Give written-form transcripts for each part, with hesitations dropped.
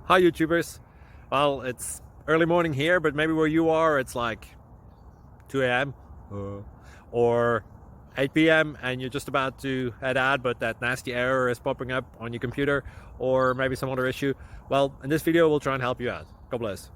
Hi YouTubers. Well, it's early morning here, but maybe where you are it's like 2 a.m. or 8 p.m. and you're just about to head out, but that nasty error is popping up on your computer, or maybe some other issue. Well, in this video we'll try and help you out. God bless.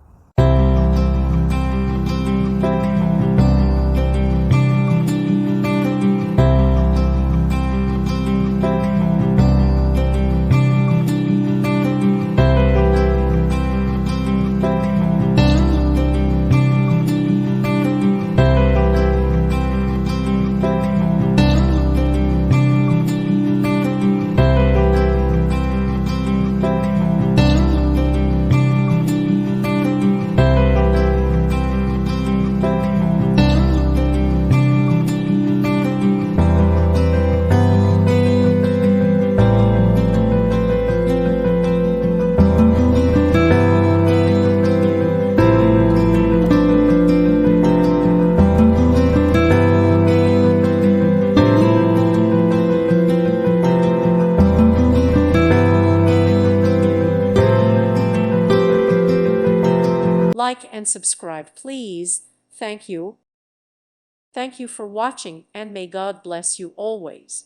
Like and subscribe, please. Thank you. Thank you for watching, and may God bless you always.